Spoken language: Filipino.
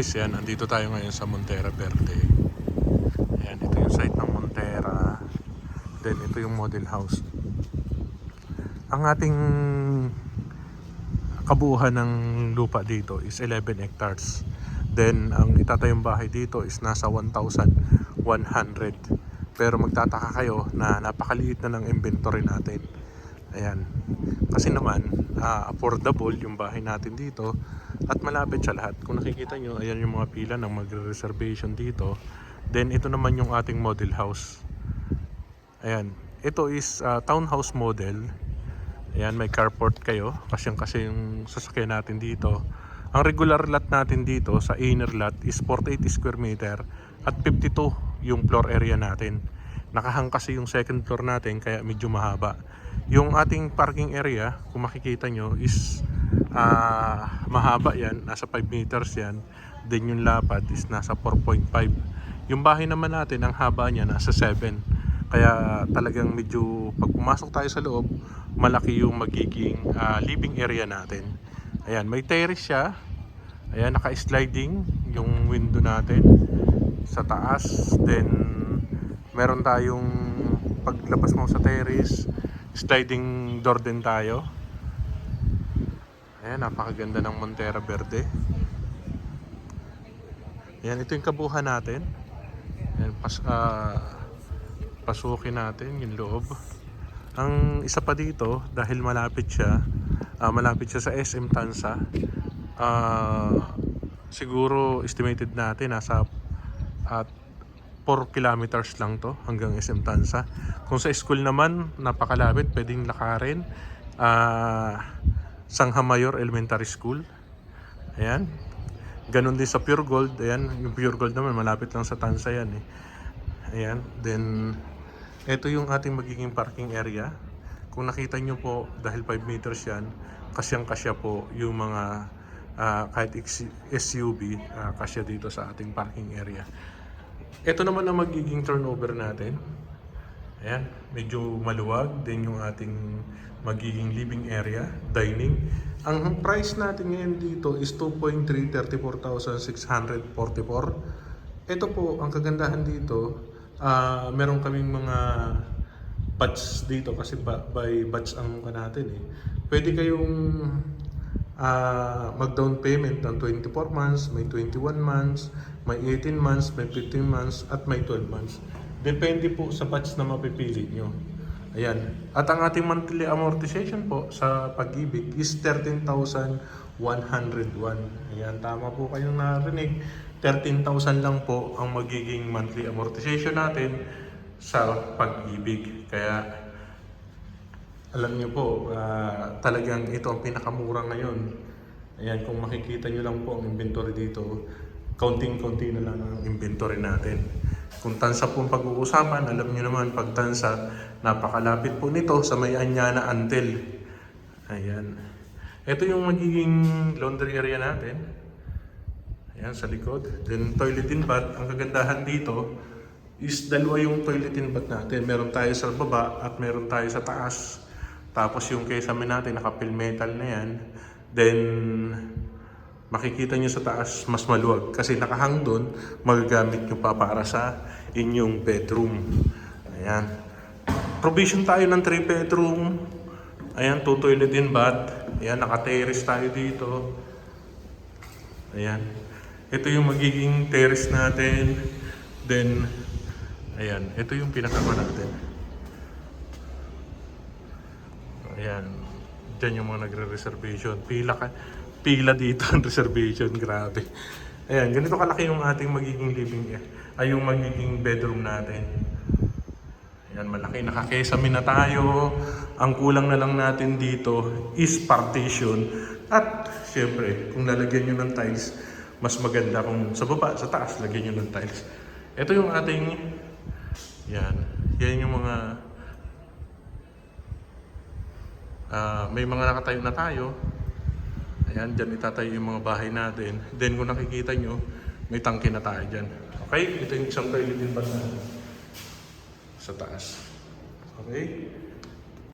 Guys, yan, andito tayo ngayon sa Montera Verde. Ayan, ito yung site ng Montera. Then, ito yung model house. Ang ating kabuuhan ng lupa dito is 11 hectares. Then, ang itatayong bahay dito is nasa 1,100. Pero magtataka kayo na napakaliit na ng inventory natin. Ayan. Kasi naman, affordable yung bahay natin dito at malapit sa lahat. Kung nakikita nyo, ayan yung mga pila ng magre-reservation dito. Then, ito naman yung ating model house. Ayan. Ito is townhouse model. Ayan, may carport kayo. Kasi yung sasakyan natin dito. Ang regular lot natin dito sa inner lot is 48 square meter at 52 yung floor area natin. Nakahang kasi yung second floor natin kaya medyo mahaba. Yung ating parking area, kung makikita nyo, is mahaba yan. Nasa 5 meters yan. Then yung lapad is nasa 4.5. Yung bahay naman natin, ang haba niya nasa 7. Kaya talagang medyo pag pumasok tayo sa loob, malaki yung magiging living area natin. Ayan, may terrace siya. Ayan, naka-sliding yung window natin sa taas. Then, meron tayong paglabas mo sa terrace, sliding door din tayo. Ayan, napakaganda ng Montera Verde. Ayan, ito yung kabuuan natin. Ayan, pasukin natin yung loob. Ang isa pa dito, dahil malapit siya sa SM Tansa. Siguro estimated natin nasa 4 kilometers lang to hanggang SM Tansa. Kung sa school naman, napakalapit, pwedeng lakarin. Sangha Mayor Elementary School. Ayan. Ganon din sa Pure Gold. Ayan, yung Pure Gold naman malapit lang sa Tansa yan eh. Ayan, then ito yung ating magiging parking area. Kung nakita nyo po, dahil 5 meters yan, kasyang-kasya po yung mga kahit SUV, kasya dito sa ating parking area. Ito naman ang magiging turnover natin. Ayan, medyo maluwag din yung ating magiging living area, dining. Ang price natin ngayon dito is 2,334,644. Ito po, ang kagandahan dito, meron kaming mga batch dito kasi by batch ang natin eh. Pwede kayong mag-down payment ng 24 months, may 21 months, may 18 months, may 15 months, at may 12 months. Depende po sa batch na mapipili nyo. Ayan. At ang ating monthly amortization po sa Pag-ibig is 13,101. Ayan, tama po kayong narinig. 13,000 lang po ang magiging monthly amortization natin sa Pag-ibig. Kaya alam niyo po, talagang ito ang pinakamura ngayon. Ayan, kung makikita nyo lang po ang inventory dito, kaunting-kaunti na lang ang inventory natin. Kung Tansa po ang pag-uusapan, alam niyo naman, pag Tansa, napakalapit po nito sa may Anyana Antel. Ayan. Ito yung magiging laundry area natin. Ayan, sa likod. Then toilet and bath. Ang kagandahan dito is dalawa yung toilet and bath natin. Meron tayo sa baba at meron tayo sa taas. Tapos yung kesame natin, naka-fill metal na yan. Then, makikita nyo sa taas, mas maluwag. Kasi nakahang doon, magagamit nyo pa para sa inyong bedroom. Ayan. Provision tayo ng 3 bedroom. Ayan, 2 toilet and bath. Ayan, naka-terrace tayo dito. Ayan. Ito yung magiging terrace natin. Then, ayan, ito yung pinakama natin. Ayan, dyan yung mga nagre-reservation. Pila dito ang reservation, grabe. Ayan, ganito kalaki yung ating magiging yung magiging bedroom natin. Ayan, malaki, nakakesame na tayo. Ang kulang na lang natin dito is partition. At syempre, kung lalagyan nyo ng tiles, mas maganda kung sa baba, sa taas, lagyan nyo ng tiles. Ito yung ating, yan yung mga, may mga nakatayo na tayo. Ayan, dyan itatayo yung mga bahay natin. Then kung nakikita nyo, may tangke na tayo dyan. Okay, ito yung isang toilet din ba sa taas. Okay.